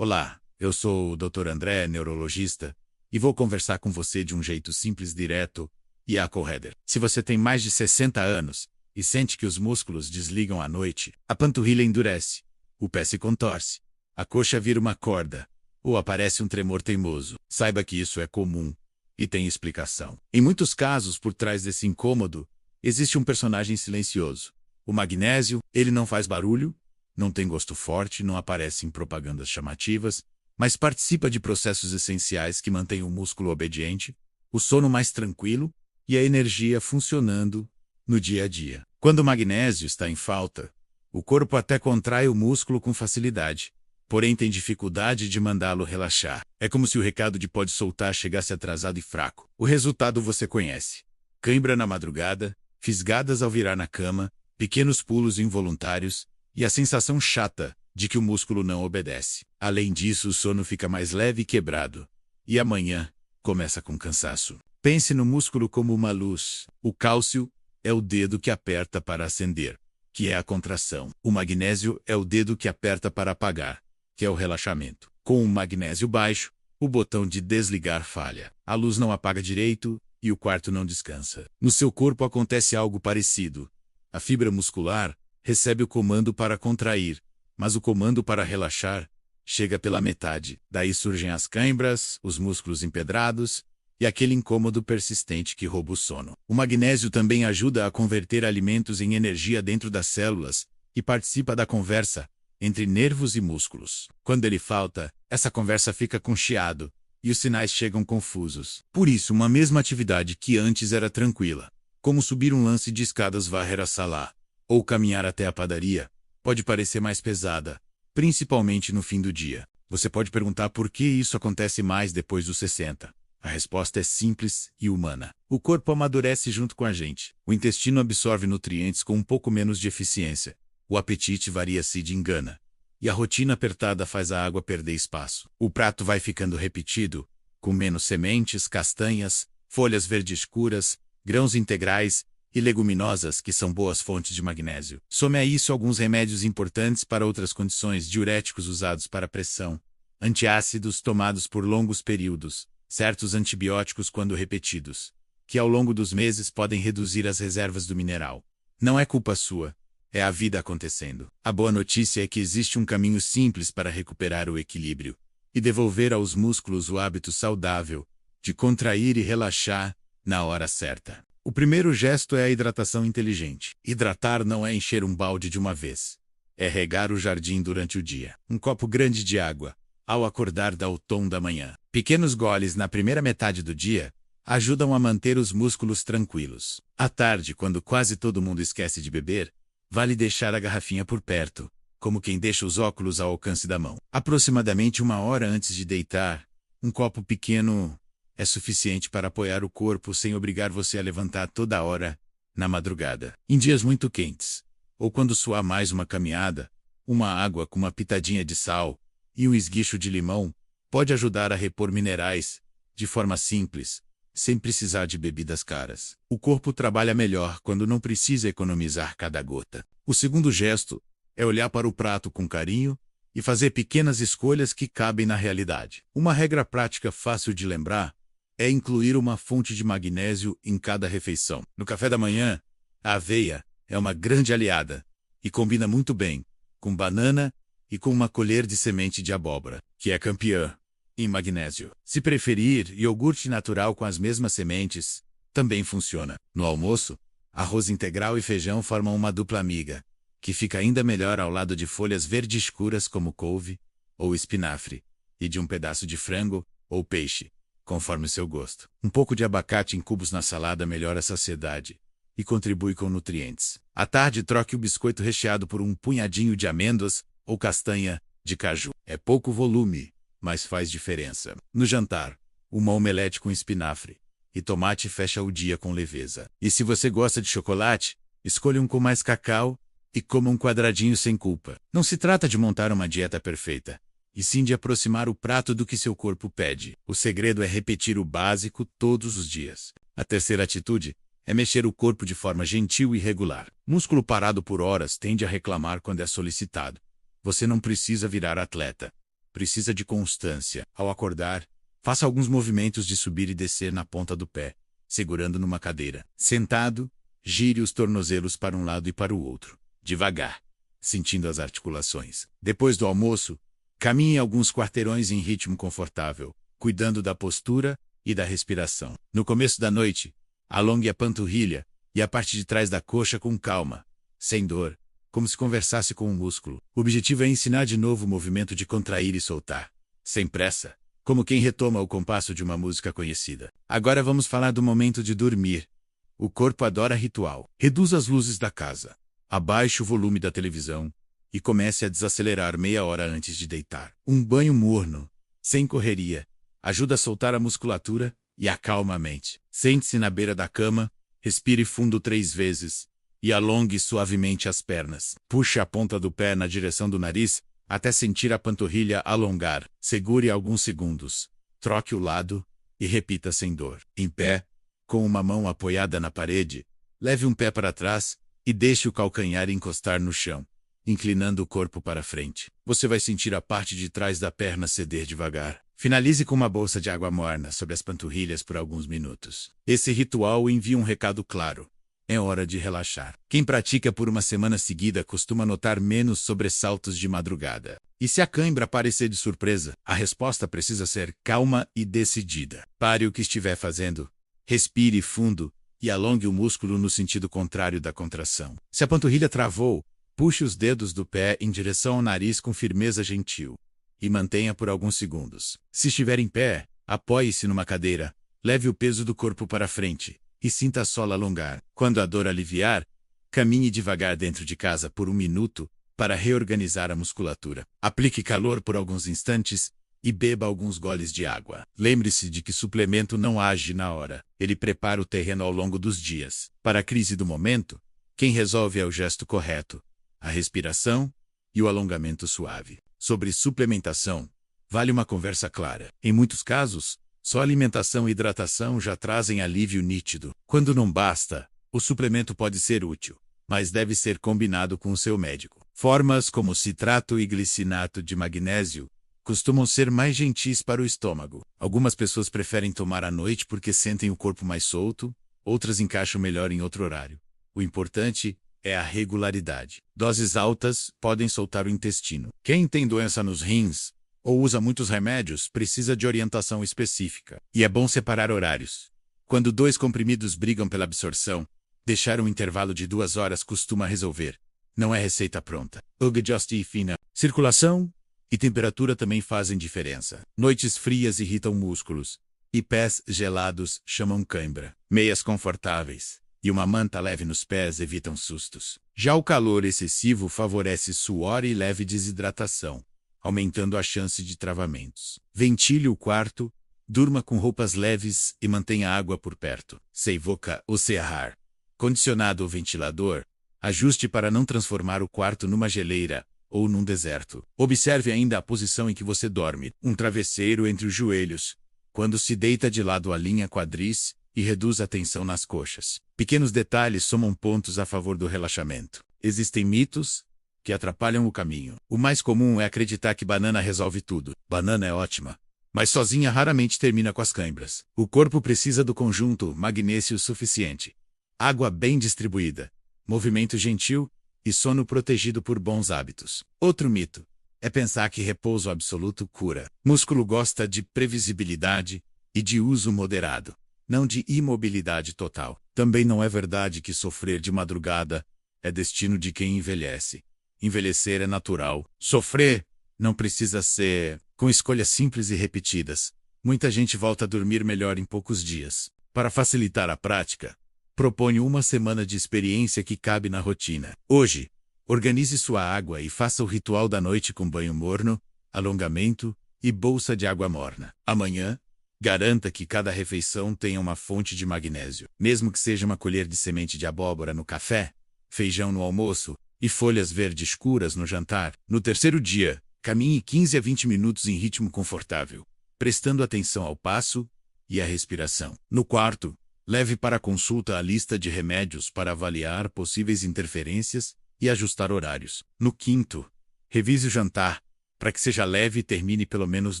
Olá, eu sou o Dr. André, neurologista, e vou conversar com você de um jeito simples, direto e acorreder. Se você tem mais de 60 anos e sente que os músculos desligam à noite, a panturrilha endurece, o pé se contorce, a coxa vira uma corda, ou aparece um tremor teimoso, saiba que isso é comum e tem explicação. Em muitos casos, por trás desse incômodo, existe um personagem silencioso. O magnésio, ele não faz barulho, não tem gosto forte, não aparece em propagandas chamativas, mas participa de processos essenciais que mantêm o músculo obediente, o sono mais tranquilo e a energia funcionando no dia a dia. Quando o magnésio está em falta, o corpo até contrai o músculo com facilidade, porém tem dificuldade de mandá-lo relaxar. É como se o recado de pode soltar chegasse atrasado e fraco. O resultado você conhece: cãibra na madrugada, fisgadas ao virar na cama, pequenos pulos involuntários e a sensação chata de que o músculo não obedece. Além disso, o sono fica mais leve e quebrado, e amanhã começa com cansaço. Pense no músculo como uma luz. O cálcio é o dedo que aperta para acender, que é a contração. O magnésio é o dedo que aperta para apagar, que é o relaxamento. Com o magnésio baixo, o botão de desligar falha. A luz não apaga direito e o quarto não descansa. No seu corpo acontece algo parecido. A fibra muscular recebe o comando para contrair, mas o comando para relaxar chega pela metade. Daí surgem as cãibras, os músculos empedrados e aquele incômodo persistente que rouba o sono. O magnésio também ajuda a converter alimentos em energia dentro das células e participa da conversa entre nervos e músculos. Quando ele falta, essa conversa fica com chiado e os sinais chegam confusos. Por isso, uma mesma atividade que antes era tranquila, como subir um lance de escadas, varrer a sala ou caminhar até a padaria, pode parecer mais pesada, principalmente no fim do dia. Você pode perguntar por que isso acontece mais depois dos 60. A resposta é simples e humana. O corpo amadurece junto com a gente. O intestino absorve nutrientes com um pouco menos de eficiência. O apetite varia-se de engana. E a rotina apertada faz a água perder espaço. O prato vai ficando repetido, com menos sementes, castanhas, folhas verdes escuras, grãos integrais e leguminosas, que são boas fontes de magnésio. Some a isso alguns remédios importantes para outras condições: diuréticos usados para pressão, antiácidos tomados por longos períodos, certos antibióticos quando repetidos, que ao longo dos meses podem reduzir as reservas do mineral. Não é culpa sua, é a vida acontecendo. A boa notícia é que existe um caminho simples para recuperar o equilíbrio e devolver aos músculos o hábito saudável de contrair e relaxar na hora certa. O primeiro gesto é a hidratação inteligente. Hidratar não é encher um balde de uma vez. É regar o jardim durante o dia. Um copo grande de água, ao acordar, dá o tom da manhã. Pequenos goles na primeira metade do dia ajudam a manter os músculos tranquilos. À tarde, quando quase todo mundo esquece de beber, vale deixar a garrafinha por perto, como quem deixa os óculos ao alcance da mão. Aproximadamente 1 hora antes de deitar, um copo pequeno é suficiente para apoiar o corpo sem obrigar você a levantar toda hora na madrugada. Em dias muito quentes, ou quando suar mais, uma caminhada, uma água com uma pitadinha de sal e um esguicho de limão pode ajudar a repor minerais de forma simples, sem precisar de bebidas caras. O corpo trabalha melhor quando não precisa economizar cada gota. O segundo gesto é olhar para o prato com carinho e fazer pequenas escolhas que cabem na realidade. Uma regra prática fácil de lembrar é incluir uma fonte de magnésio em cada refeição. No café da manhã, a aveia é uma grande aliada e combina muito bem com banana e com uma colher de semente de abóbora, que é campeã em magnésio. Se preferir, iogurte natural com as mesmas sementes também funciona. No almoço, arroz integral e feijão formam uma dupla amiga, que fica ainda melhor ao lado de folhas verdes escuras como couve ou espinafre, e de um pedaço de frango ou peixe, conforme o seu gosto. Um pouco de abacate em cubos na salada melhora a saciedade e contribui com nutrientes. À tarde, troque o biscoito recheado por um punhadinho de amêndoas ou castanha de caju. É pouco volume, mas faz diferença. No jantar, uma omelete com espinafre e tomate fecha o dia com leveza. E se você gosta de chocolate, escolha um com mais cacau e coma um quadradinho sem culpa. Não se trata de montar uma dieta perfeita, e sim de aproximar o prato do que seu corpo pede. O segredo é repetir o básico todos os dias. A terceira atitude é mexer o corpo de forma gentil e regular. Músculo parado por horas tende a reclamar quando é solicitado. Você não precisa virar atleta. precisa de constância. Ao acordar, faça alguns movimentos de subir e descer na ponta do pé, segurando numa cadeira. Sentado, gire os tornozelos para um lado e para o outro, devagar, sentindo as articulações. Depois do almoço, caminhe alguns quarteirões em ritmo confortável, cuidando da postura e da respiração. No começo da noite, alongue a panturrilha e a parte de trás da coxa com calma, sem dor, como se conversasse com um músculo. O objetivo é ensinar de novo o movimento de contrair e soltar, sem pressa, como quem retoma o compasso de uma música conhecida. Agora vamos falar do momento de dormir. O corpo adora ritual. Reduza as luzes da casa, abaixe o volume da televisão e comece a desacelerar meia hora antes de deitar. Um banho morno, sem correria, ajuda a soltar a musculatura e acalma a mente. Sente-se na beira da cama, respire fundo 3 vezes e alongue suavemente as pernas. Puxe a ponta do pé na direção do nariz até sentir a panturrilha alongar. Segure alguns segundos, troque o lado e repita sem dor. Em pé, com uma mão apoiada na parede, leve um pé para trás e deixe o calcanhar encostar no chão, inclinando o corpo para frente. Você vai sentir a parte de trás da perna ceder devagar. Finalize com uma bolsa de água morna sobre as panturrilhas por alguns minutos. Esse ritual envia um recado claro. É hora de relaxar. Quem pratica por uma semana seguida costuma notar menos sobressaltos de madrugada. E se a cãibra aparecer de surpresa, a resposta precisa ser calma e decidida. Pare o que estiver fazendo, respire fundo e alongue o músculo no sentido contrário da contração. Se a panturrilha travou, puxe os dedos do pé em direção ao nariz com firmeza gentil e mantenha por alguns segundos. Se estiver em pé, apoie-se numa cadeira, leve o peso do corpo para frente e sinta a sola alongar. Quando a dor aliviar, caminhe devagar dentro de casa por 1 minuto para reorganizar a musculatura. Aplique calor por alguns instantes e beba alguns goles de água. Lembre-se de que suplemento não age na hora. Ele prepara o terreno ao longo dos dias. Para a crise do momento, quem resolve é o gesto correto, a respiração e o alongamento suave. Sobre suplementação, vale uma conversa clara. Em muitos casos, só alimentação e hidratação já trazem alívio nítido. Quando não basta, o suplemento pode ser útil, mas deve ser combinado com o seu médico. Formas como citrato e glicinato de magnésio costumam ser mais gentis para o estômago. Algumas pessoas preferem tomar à noite porque sentem o corpo mais solto, outras encaixam melhor em outro horário. O importante é a regularidade. Doses altas podem soltar o intestino. Quem tem doença nos rins ou usa muitos remédios precisa de orientação específica. E é bom separar horários. Quando 2 comprimidos brigam pela absorção, deixar um intervalo de 2 horas costuma resolver. Não é receita pronta. Just e fina. Circulação e temperatura também fazem diferença. Noites frias irritam músculos e pés gelados chamam cãibra. Meias confortáveis e uma manta leve nos pés evitam sustos. Já o calor excessivo favorece suor e leve desidratação, aumentando a chance de travamentos. Ventile o quarto, durma com roupas leves e mantenha água por perto. Se evoca o serrar. Condicionado ou ventilador, ajuste para não transformar o quarto numa geleira ou num deserto. Observe ainda a posição em que você dorme. Um travesseiro entre os joelhos. Quando se deita de lado alinha quadris e reduz a tensão nas coxas. Pequenos detalhes somam pontos a favor do relaxamento. Existem mitos que atrapalham o caminho. O mais comum é acreditar que banana resolve tudo. Banana é ótima, mas sozinha raramente termina com as cãibras. O corpo precisa do conjunto magnésio suficiente, água bem distribuída, movimento gentil e sono protegido por bons hábitos. Outro mito é pensar que repouso absoluto cura. Músculo gosta de previsibilidade e de uso moderado, não de imobilidade total. Também não é verdade que sofrer de madrugada é destino de quem envelhece. Envelhecer é natural. Sofrer não precisa ser com escolhas simples e repetidas. Muita gente volta a dormir melhor em poucos dias. Para facilitar a prática, proponho 1 semana de experiência que cabe na rotina. Hoje, organize sua água e faça o ritual da noite com banho morno, alongamento e bolsa de água morna. Amanhã, garanta que cada refeição tenha uma fonte de magnésio. Mesmo que seja uma colher de semente de abóbora no café, feijão no almoço e folhas verdes escuras no jantar. No terceiro dia, caminhe 15 a 20 minutos em ritmo confortável, prestando atenção ao passo e à respiração. No quarto, leve para a consulta a lista de remédios para avaliar possíveis interferências e ajustar horários. No quinto, revise o jantar para que seja leve e termine pelo menos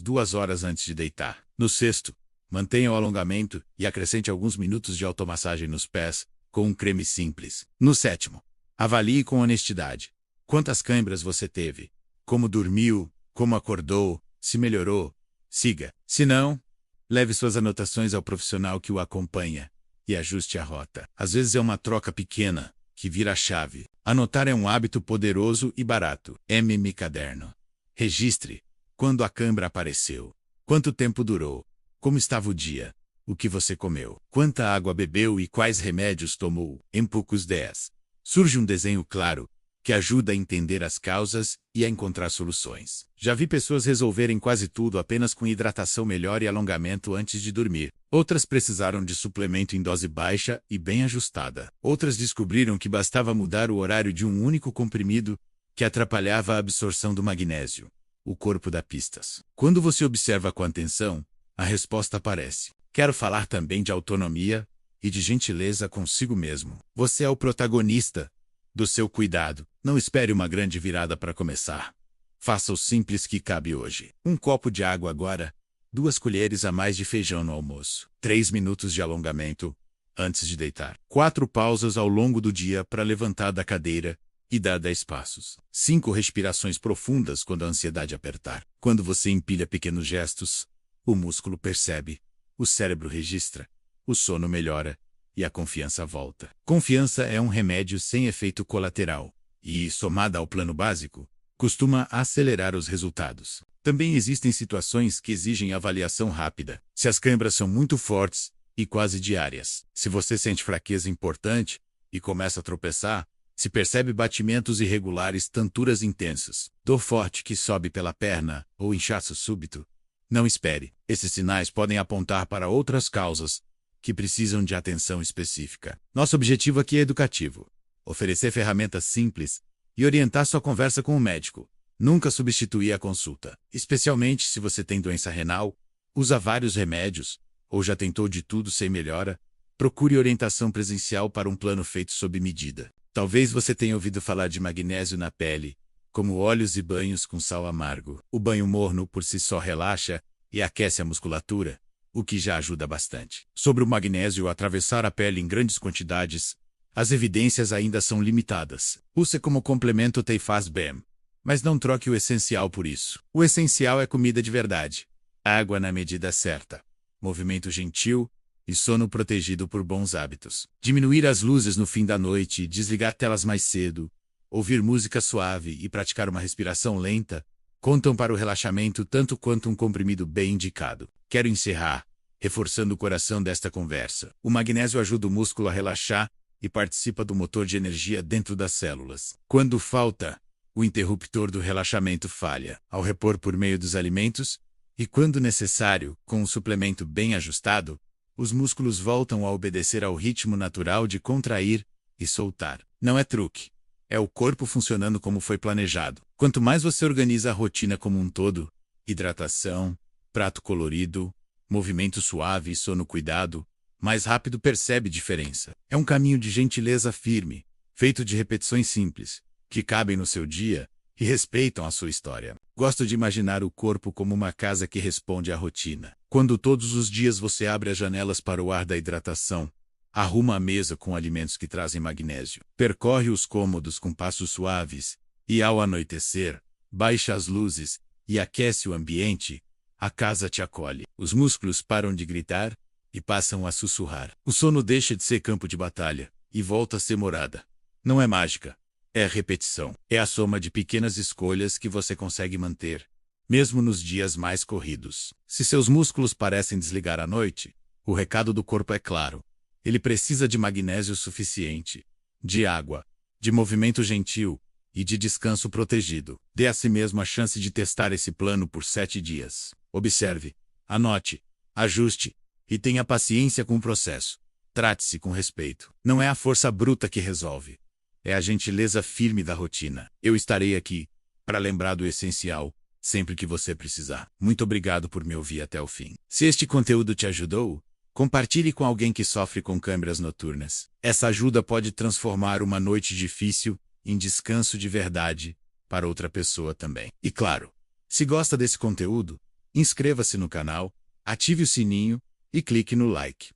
2 horas antes de deitar. No sexto, mantenha o alongamento e acrescente alguns minutos de automassagem nos pés, com um creme simples. No sétimo, avalie com honestidade. Quantas câimbras você teve? Como dormiu? Como acordou? Se melhorou? Siga. Se não, leve suas anotações ao profissional que o acompanha e ajuste a rota. Às vezes é uma troca pequena que vira a chave. Anotar é um hábito poderoso e barato. MM Caderno. Registre quando a câimbra apareceu, quanto tempo durou, como estava o dia, o que você comeu, quanta água bebeu e quais remédios tomou. Em poucos 10. Surge um desenho claro que ajuda a entender as causas e a encontrar soluções. Já vi pessoas resolverem quase tudo apenas com hidratação melhor e alongamento antes de dormir. Outras precisaram de suplemento em dose baixa e bem ajustada. Outras descobriram que bastava mudar o horário de um único comprimido que atrapalhava a absorção do magnésio. O corpo dá pistas. Quando você observa com atenção, a resposta aparece. Quero falar também de autonomia e de gentileza consigo mesmo. Você é o protagonista do seu cuidado. Não espere uma grande virada para começar. Faça o simples que cabe hoje. 1 copo de água agora, 2 colheres a mais de feijão no almoço, 3 minutos de alongamento antes de deitar, 4 pausas ao longo do dia para levantar da cadeira e dar 10 passos, 5 respirações profundas quando a ansiedade apertar. Quando você empilha pequenos gestos, o músculo percebe, o cérebro registra, o sono melhora e a confiança volta. Confiança é um remédio sem efeito colateral e, somada ao plano básico, costuma acelerar os resultados. Também existem situações que exigem avaliação rápida. Se as câimbras são muito fortes e quase diárias, se você sente fraqueza importante e começa a tropeçar, se percebe batimentos irregulares, tonturas intensas, dor forte que sobe pela perna ou inchaço súbito, não espere. Esses sinais podem apontar para outras causas que precisam de atenção específica. Nosso objetivo aqui é educativo. Oferecer ferramentas simples e orientar sua conversa com o médico. Nunca substituir a consulta. Especialmente se você tem doença renal, usa vários remédios, ou já tentou de tudo sem melhora, procure orientação presencial para um plano feito sob medida. Talvez você tenha ouvido falar de magnésio na pele, como óleos e banhos com sal amargo. O banho morno por si só relaxa e aquece a musculatura, o que já ajuda bastante. Sobre o magnésio atravessar a pele em grandes quantidades, as evidências ainda são limitadas. Use como complemento te faz bem, mas não troque o essencial por isso. O essencial é comida de verdade, água na medida certa, movimento gentil e sono protegido por bons hábitos. Diminuir as luzes no fim da noite, desligar telas mais cedo, ouvir música suave e praticar uma respiração lenta contam para o relaxamento tanto quanto um comprimido bem indicado. Quero encerrar reforçando o coração desta conversa. O magnésio ajuda o músculo a relaxar e participa do motor de energia dentro das células. Quando falta, o interruptor do relaxamento falha. Ao repor por meio dos alimentos, e quando necessário, com um suplemento bem ajustado, os músculos voltam a obedecer ao ritmo natural de contrair e soltar. Não é truque. É o corpo funcionando como foi planejado. Quanto mais você organiza a rotina como um todo, hidratação, prato colorido, movimento suave e sono cuidado, mais rápido percebe diferença. É um caminho de gentileza firme, feito de repetições simples, que cabem no seu dia e respeitam a sua história. Gosto de imaginar o corpo como uma casa que responde à rotina. Quando todos os dias você abre as janelas para o ar da hidratação, arruma a mesa com alimentos que trazem magnésio, percorre os cômodos com passos suaves, e ao anoitecer, baixa as luzes e aquece o ambiente, a casa te acolhe. Os músculos param de gritar e passam a sussurrar. O sono deixa de ser campo de batalha e volta a ser morada. Não é mágica. É repetição. É a soma de pequenas escolhas que você consegue manter, mesmo nos dias mais corridos. Se seus músculos parecem desligar à noite, o recado do corpo é claro. Ele precisa de magnésio suficiente, de água, de movimento gentil e de descanso protegido. Dê a si mesmo a chance de testar esse plano por 7 dias. Observe, anote, ajuste e tenha paciência com o processo. Trate-se com respeito. Não é a força bruta que resolve. É a gentileza firme da rotina. Eu estarei aqui para lembrar do essencial sempre que você precisar. Muito obrigado por me ouvir até o fim. Se este conteúdo te ajudou, compartilhe com alguém que sofre com câimbras noturnas. Essa ajuda pode transformar uma noite difícil em descanso de verdade para outra pessoa também. E claro, Se gosta desse conteúdo, inscreva-se no canal, ative o sininho e clique no like.